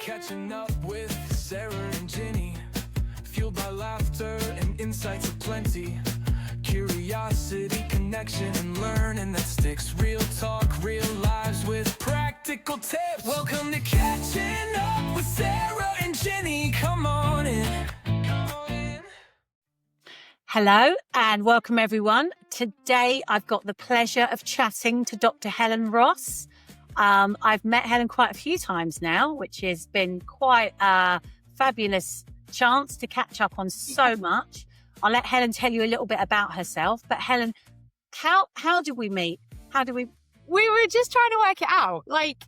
Catching up with Sarah and Ginny, fueled by laughter and insights aplenty. Curiosity, connection, and learning that sticks. Real talk, real lives with practical tips. Welcome to Catching Up with Sarah and Ginny. Come on in. Hello and welcome everyone. Today I've got the pleasure of chatting to Dr. Helen Ross. I've met Helen quite a few times now, which has been quite a fabulous chance to catch up on so much. I'll let Helen tell you a little bit about herself. But Helen, how did we meet? We were just trying to work it out. Like,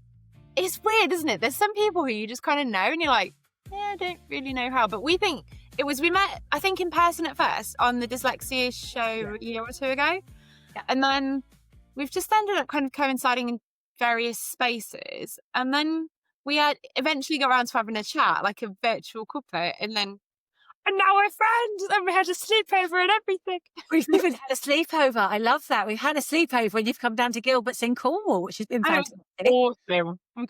it's weird, isn't it? There's some people who you just kind of know and you're like, yeah, I don't really know how. But we met, I think, in person at first on the dyslexia show a year or two ago. Yeah. And then we've just ended up kind of coinciding in various spaces. And then we had eventually got around to having a chat, like a virtual couple. And now we're friends, and we had a sleepover and everything. We've even had a sleepover. I love that. We've had a sleepover when you've come down to Gilbert's in Cornwall, which has been fantastic. Awesome. We've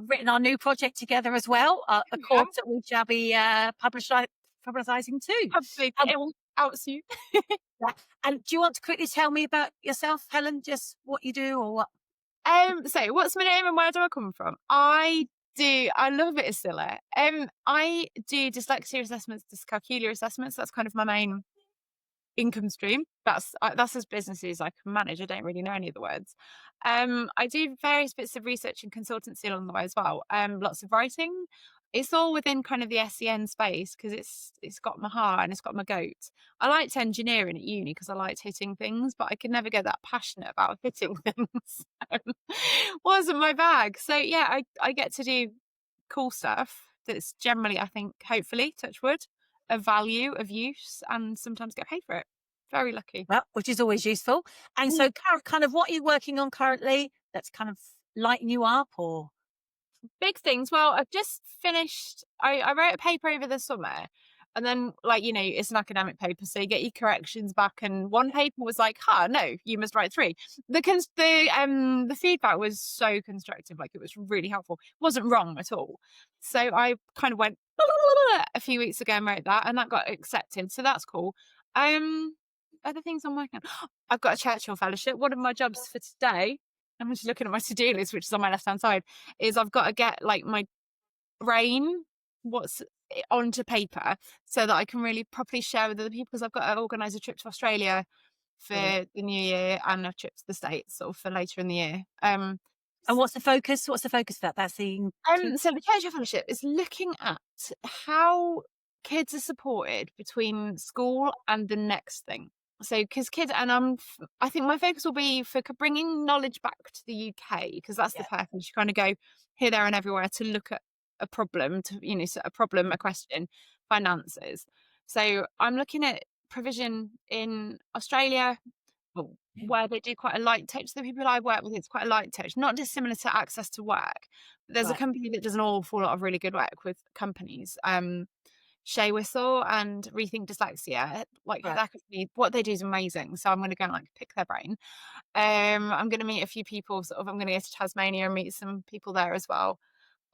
written our new project together as well, a course that we shall be publicising too. Absolutely. It will out soon. And do you want to quickly tell me about yourself, Helen, just what you do or what? So what's my name and where do I come from? I love a bit of silly. I do dyslexia assessments, dyscalculia assessments. That's kind of my main income stream. That's as business as I can manage. I don't really know any of the words. I do various bits of research and consultancy along the way as well. Lots of writing. It's all within kind of the SEN space because it's got my heart and it's got my goat. I liked engineering at uni because I liked hitting things, but I could never get that passionate about hitting things. Wasn't my bag. So yeah, I get to do cool stuff that's generally, I think, hopefully, touch wood, of value, of use, and sometimes get paid for it. Very lucky. Well, which is always useful. And so kind of what are you working on currently that's kind of lighting you up or? Big things. Well, I've just finished, I wrote a paper over the summer and then it's an academic paper. So you get your corrections back and one paper was like, no, you must write 3. The feedback was so constructive. Like it was really helpful. It wasn't wrong at all. So I kind of went a few weeks ago and wrote that and that got accepted. So that's cool. Other things I'm working on. I've got a Churchill Fellowship. One of my jobs for today, I'm just looking at my to-do list, which is on my left-hand side, is I've got to get like my brain, what's onto paper so that I can really properly share with other people because I've got to organise a trip to Australia for the new year and a trip to the States sort of for later in the year. And what's the focus? What's the focus of that? That's the... So the Churchill Fellowship is looking at how kids are supported between school and the next thing. So, because kids, and I think my focus will be for bringing knowledge back to the UK, because that's the purpose. You kind of go here, there, and everywhere to look at a problem, a question, finances. So, I'm looking at provision in Australia, where they do quite a light touch. The people I work with, it's quite a light touch, not dissimilar to access to work. But there's a company that does an awful lot of really good work with companies. Shea Whistle and Rethink Dyslexia, what they do is amazing. So I'm going to go and pick their brain. I'm going to meet a few people. I'm going to go to Tasmania and meet some people there as well.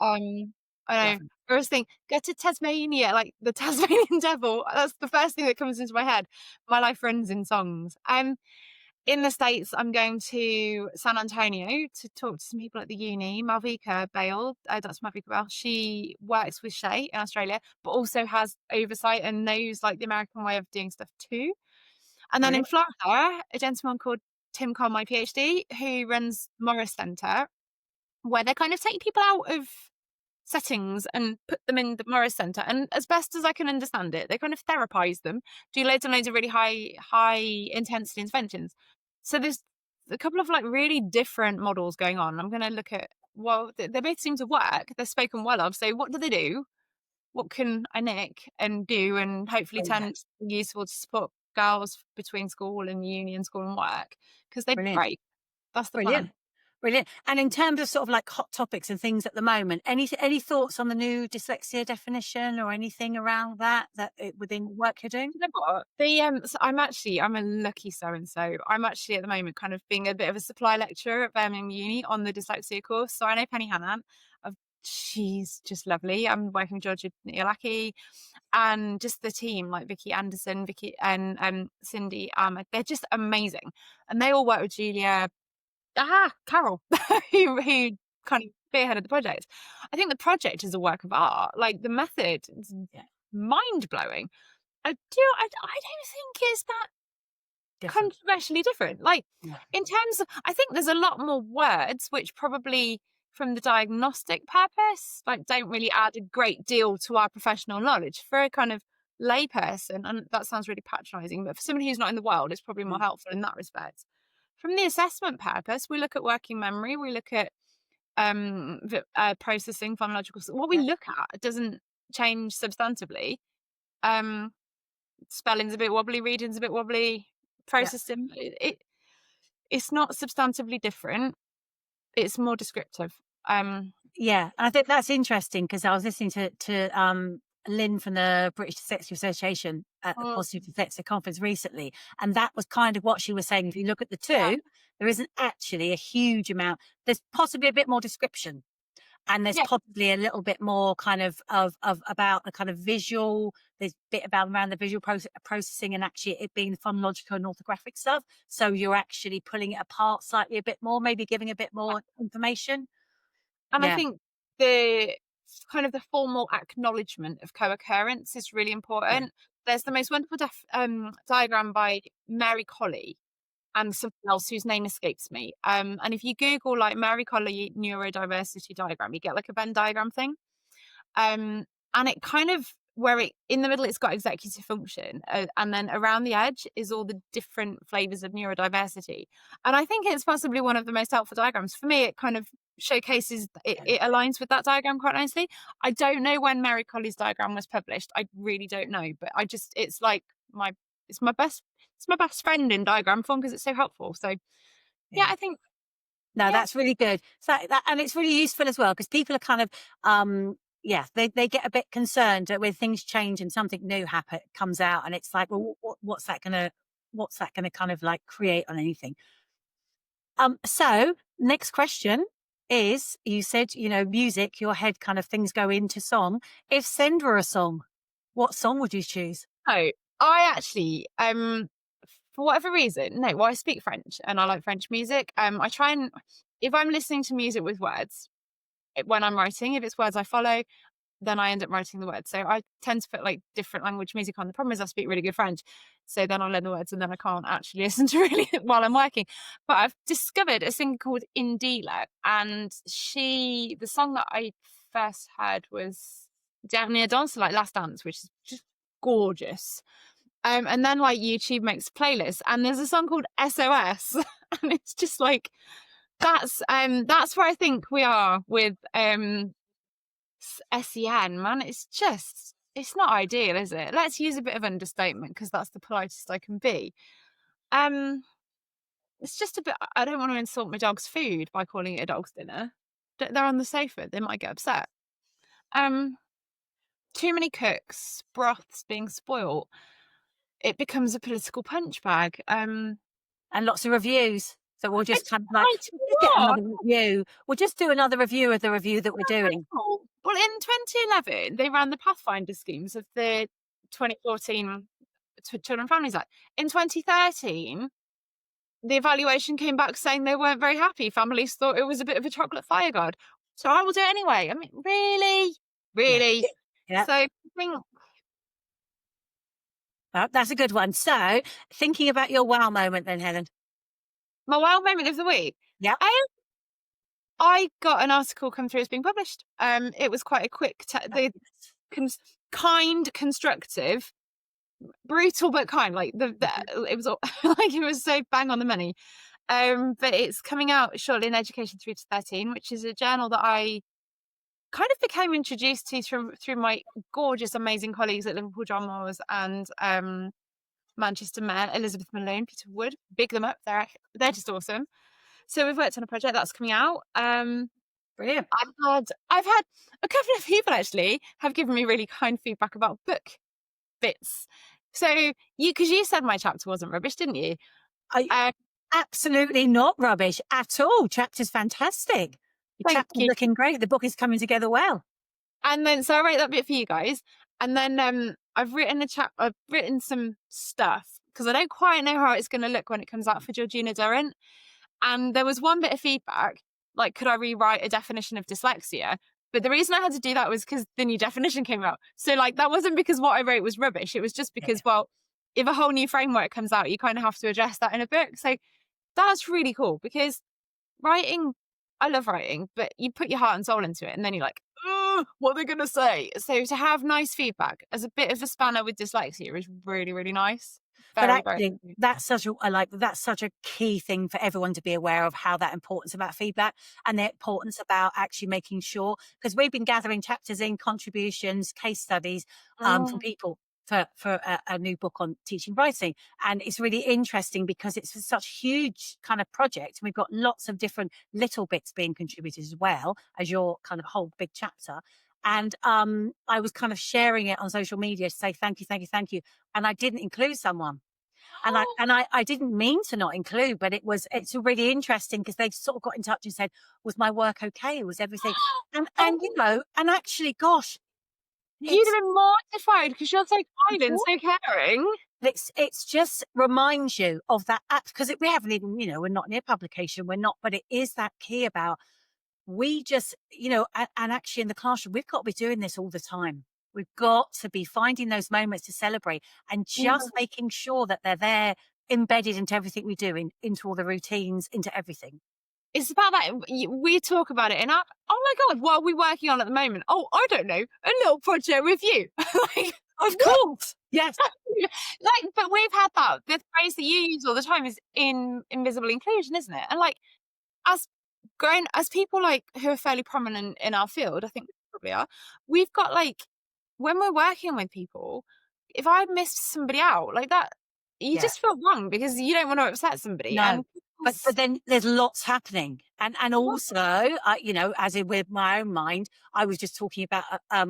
I know. First thing, go to Tasmania, like the Tasmanian devil. That's the first thing that comes into my head. My life runs in songs. In the States, I'm going to San Antonio to talk to some people at the uni. Malvika Bale, Dr. Malvika Bale, she works with Shea in Australia, but also has oversight and knows the American way of doing stuff too. And then in Florida, a gentleman called Tim Cole, my PhD, who runs Morris Centre, where they kind of take people out of settings and put them in the Morris Centre, and as best as I can understand it, they kind of therapize them, do loads and loads of really high intensity interventions. So there's a couple of really different models going on. I'm going to look at, they both seem to work. They're spoken well of. So what do they do? What can I nick and do and hopefully turn useful to support girls between school and uni and school and work? Because they're great. That's the plan. Brilliant. And in terms of sort of hot topics and things at the moment, any thoughts on the new dyslexia definition or anything around that within work you're doing? You know what? So I'm a lucky so-and-so. I'm actually at the moment kind of being a bit of a supply lecturer at Birmingham Uni on the dyslexia course. So I know Penny Hannan. I've she's just lovely. I'm working with Georgia Niolaki, and just the team, like Vicky Anderson, Vicky and Cindy. They're just amazing, and they all work with Julia. Carol, who kind of spearheaded the project. I think the project is a work of art. Like the method is mind blowing. I don't think it's that Different. controversially different. Like Yeah. in terms of, I think there's a lot more words which probably from the diagnostic purpose, like don't really add a great deal to our professional knowledge for a kind of layperson. And that sounds really patronizing, but for somebody who's not in the world, it's probably more helpful in that respect. From the assessment purpose, we look at working memory, we look at processing, phonological. What we look at doesn't change substantively. Spelling's a bit wobbly, reading's a bit wobbly, processing. It's not substantively different. It's more descriptive. Yeah, I think that's interesting because I was listening to Lynn from the British Dyslexia Association at the Positive Dyslexia Conference recently, and that was kind of what she was saying. If you look at the two, there isn't actually a huge amount. There's possibly a bit more description, and there's possibly a little bit more kind of about the kind of visual. There's a bit about around the visual processing, and actually it being the phonological and orthographic stuff. So you're actually pulling it apart slightly a bit more, maybe giving a bit more information. And I think the kind of the formal acknowledgement of co-occurrence is really important. There's the most wonderful diagram by Mary Colley and something else whose name escapes me. And if you Google like Mary Colley neurodiversity diagram, you get like a Venn diagram thing. And it kind of where it in the middle it's got executive function, and then around the edge is all the different flavors of neurodiversity. And I think it's possibly one of the most helpful diagrams for me. It kind of showcases it aligns with that diagram quite nicely. I don't know when Mary Colley's diagram was published. I really don't know, but it's like my best friend in diagram form because it's so helpful. So I think that's really good. So and it's really useful as well because people are kind of they get a bit concerned when things change and something new comes out, and it's like, well, what's that gonna kind of like create on anything? So next question is, you said, music, your head kind of things go into song. If Send were a song, what song would you choose? Oh, I actually, for whatever reason, I speak French and I like French music. I try and, if I'm listening to music with words, when I'm writing, if it's words I follow, then I end up writing the words. So I tend to put like different language music on. The problem is I speak really good French, so then I learn the words and then I can't actually listen to really while I'm working. But I've discovered a singer called Indila, and the song that I first heard was Dernier Danse, like Last Dance, which is just gorgeous. And then like YouTube makes playlists, and there's a song called SOS, and it's just like that's where I think we are with SEN, man. It's not ideal, is it? Let's use a bit of understatement because that's the politest I can be. It's just a bit, I don't want to insult my dog's food by calling it a dog's dinner. They're on the sofa, they might get upset. Too many cooks, broths being spoilt, it becomes a political punch bag. And lots of reviews. So we'll just kind of like get another review. We'll just do another review of the review that we're doing. Well, in 2011, they ran the Pathfinder schemes of the 2014 Children and Families Act. In 2013, the evaluation came back saying they weren't very happy. Families thought it was a bit of a chocolate fire guard. So I will do it anyway. I mean, really? Yeah. So I think... That's a good one. So thinking about your wow moment then, Helen. My wow moment of the week? Yeah. I got an article come through as being published. It was quite a quick, kind, constructive, brutal but kind. Like it was like it was so bang on the money. But it's coming out shortly in Education 3 to 13, which is a journal that I kind of became introduced to through my gorgeous, amazing colleagues at Liverpool John Moores and Manchester Met, Elizabeth Malone, Peter Wood. Big them up. They're just awesome. So we've worked on a project that's coming out. Brilliant. I've had a couple of people actually have given me really kind feedback about book bits. So because you said my chapter wasn't rubbish, didn't you? Absolutely not rubbish at all. Chapter's fantastic. Your Thank chapter's you. looking great. The book is coming together well. And then, so I wrote that bit for you guys. And then I've written some stuff because I don't quite know how it's going to look when it comes out for Georgina Durrant. And there was one bit of feedback, like, could I rewrite a definition of dyslexia? But the reason I had to do that was because the new definition came out. So, like, that wasn't because what I wrote was rubbish. It was just because, well, if a whole new framework comes out, you kind of have to address that in a book. So that's really cool because writing, I love writing, but you put your heart and soul into it and then you're like, oh, what are they going to say? So to have nice feedback as a bit of a spanner with dyslexia is really, really nice. But Very, actually, very. that's such a key thing for everyone to be aware of, how that importance about feedback and the importance about actually making sure, because we've been gathering chapters in, contributions, case studies from people for a new book on teaching writing. And it's really interesting because it's such a huge kind of project. And we've got lots of different little bits being contributed as well as your kind of whole big chapter. And I was kind of sharing it on social media to say thank you, thank you, thank you. And I didn't include someone. And I didn't mean to not include, but it's really interesting because they sort of got in touch and said, was my work okay? Was everything? And you know, and actually, gosh, You'd have been mortified because you're so kind and so caring. it's just reminds you of that act, because we haven't even, you know, we're not near publication, we're not, but it is that key about, we just, you know, and actually in the classroom, we've got to be doing this all the time. We've got to be finding those moments to celebrate and just making sure that they're there, embedded into everything we do, into all the routines, into everything. It's about that. We talk about it, and oh my God, what are we working on at the moment? Oh, I don't know, a little project with you. Like, of course, yes. Like, but we've had that. The phrase that you use all the time is invisible inclusion, isn't it? And like, as people like who are fairly prominent in our field, I think we probably are. We've got like, when we're working with people, if I missed somebody out like that, you just feel wrong because you don't want to upset somebody. No. And But then there's lots happening, and also, you know, as in with my own mind, I was just talking about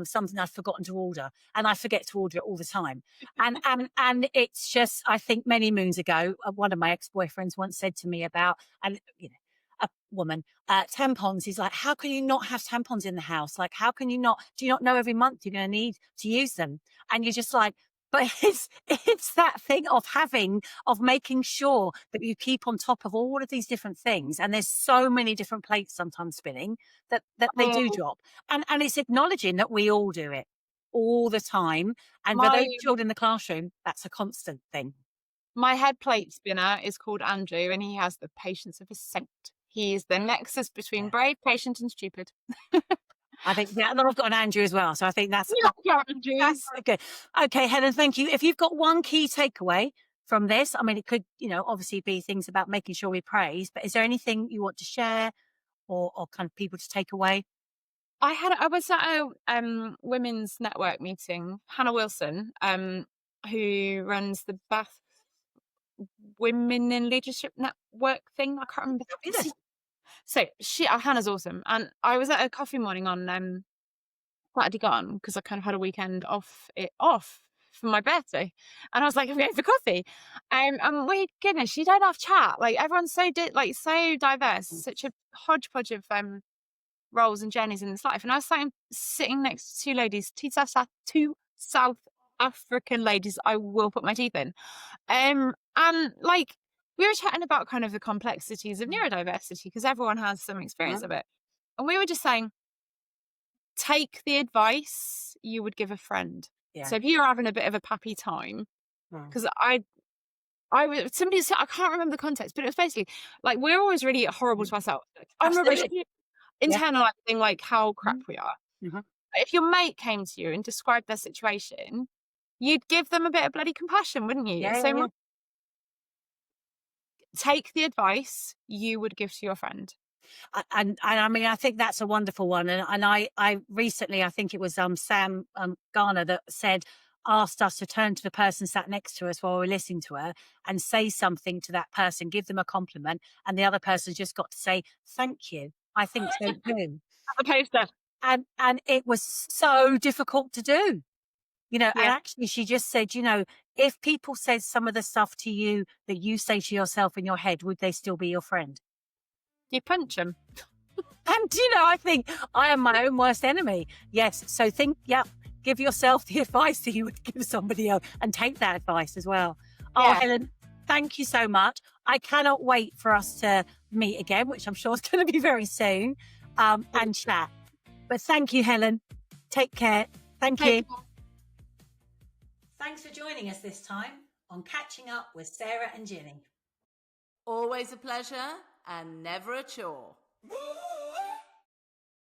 something I've forgotten to order, and I forget to order it all the time, and it's just, I think many moons ago, one of my ex-boyfriends once said to me about, and you know, a woman, tampons. He's like, how can you not have tampons in the house? Like, how can you not? Do you not know every month you're going to need to use them? And you're just like, but it's that thing of making sure that you keep on top of all of these different things. And there's so many different plates sometimes spinning that they do drop. And it's acknowledging that we all do it all the time. And for those children in the classroom, that's a constant thing. My head plate spinner is called Andrew, and he has the patience of a saint. He is the nexus between brave, patient, and stupid. I think, yeah, and I've got an Andrew as well. So I think that's good. Okay, Helen, thank you. If you've got one key takeaway from this, I mean, it could, you know, obviously be things about making sure we praise, but is there anything you want to share or kind of people to take away? I was at a women's network meeting. Hannah Wilson, who runs the Bath Women in Leadership Network thing. I can't remember. So Hannah's awesome, and I was at a coffee morning on Saturday gone because I kind of had a weekend off for my birthday, and I was like, I'm going for coffee, and my goodness, you don't have chat. Like, everyone's so so diverse, such a hodgepodge of roles and journeys in this life. And I was sitting next to two ladies, two South African ladies I will put my teeth in, and like, we were chatting about kind of the complexities of neurodiversity because everyone has some experience of it, and we were just saying, take the advice you would give a friend. So if you're having a bit of a pappy time, because I somebody said, I can't remember the context, but it was basically like, we're always really horrible to ourselves. I'm rubbish, internalizing like how crap we are. If your mate came to you and described their situation, you'd give them a bit of bloody compassion, wouldn't you? Take the advice you would give to your friend. And I mean, I think that's a wonderful one. And I recently, I think it was Sam Garner that asked us to turn to the person sat next to us while we're listening to her and say something to that person, give them a compliment, and the other person's just got to say thank you. I think so too. The poster. And it was so difficult to do. You know, and actually she just said, you know, if people said some of the stuff to you that you say to yourself in your head, would they still be your friend? You punch them. And, I think I am my own worst enemy. Yes. So give yourself the advice that you would give somebody else and take that advice as well. Oh, Yeah. Helen, thank you so much. I cannot wait for us to meet again, which I'm sure is going to be very soon, and chat. But thank you, Helen. Take care. Thank you. Thanks for joining us this time on Catching Up with Sarah and Ginny. Always a pleasure and never a chore.